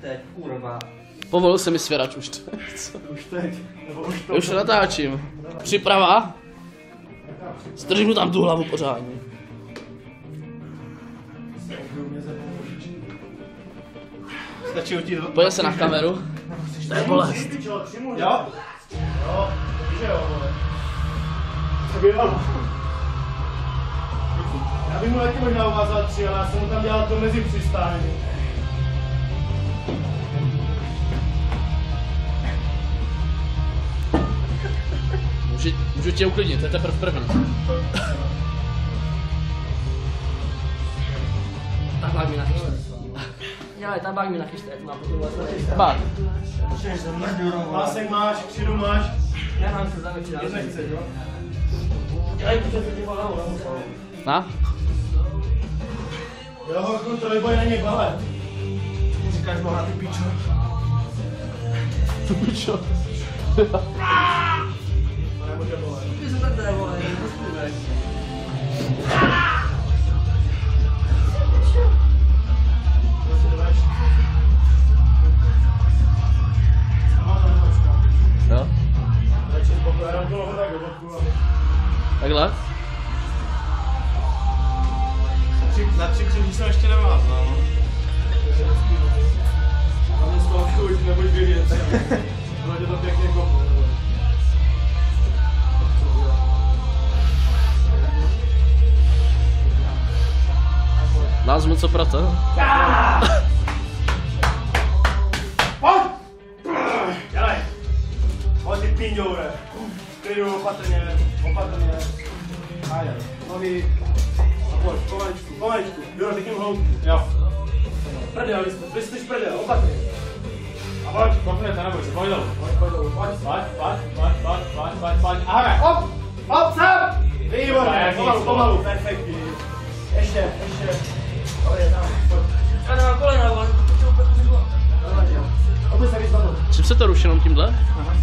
Teď, kurva. Povolil se mi svěrač už teď. Už teď, nebo už to... Už natáčím. Připrava. Stržnu tam tu hlavu pořádně. Stačí utíct. Pojď se na kameru. To je bolest. Jo? Jo, že jo, vole. Tak jo. Já bych mu taky možná uvázal 3, ale já jsem mu tam dělal to mezi přistání. Můžu tě uklidnit, to je teprve první. Tabák mi nachyšte. Dělej, tabák mi nachyšte, jak mám potřebovat. Tabák. Pásek máš, křidu máš. Nemám se zavětšit. Nic nechce, jo? Dělej, protože se ti hlavu nemusel. Na? Jo, horku, to neboj na něj balet. Říkáš bohatý pičo. Pičo. To nemůže bolet. Ty jsem takhle vole, nespůjdeš. Jo? Takhle? Na 3 křivní jsem ještě nemázal, no. A mě z toho chuť, nebuď vědět. Bylo tě to pěkně kopnu. Nás mu co proto? Pojď! Dělej! Pojď ty píňoure. Klidu, opatrně, opatrně. Ajde, nohy. A pojď, pomaličku, pomaličku. Jo, řekni mu hloubku. Jo. Prdel, vystuž prdel, opatrně. A pojď. Kopněte, neboj se, pojď dolů. Pojď dolů, pojď. Pojď. Ahoj, hop! Hop, sám! Výborně, pomalu, perfektní. Ještě. Dobrý, tam, pojď. Já nemám kolena, ale to úplně. Čím se to ruší, jenom tímhle? Aha.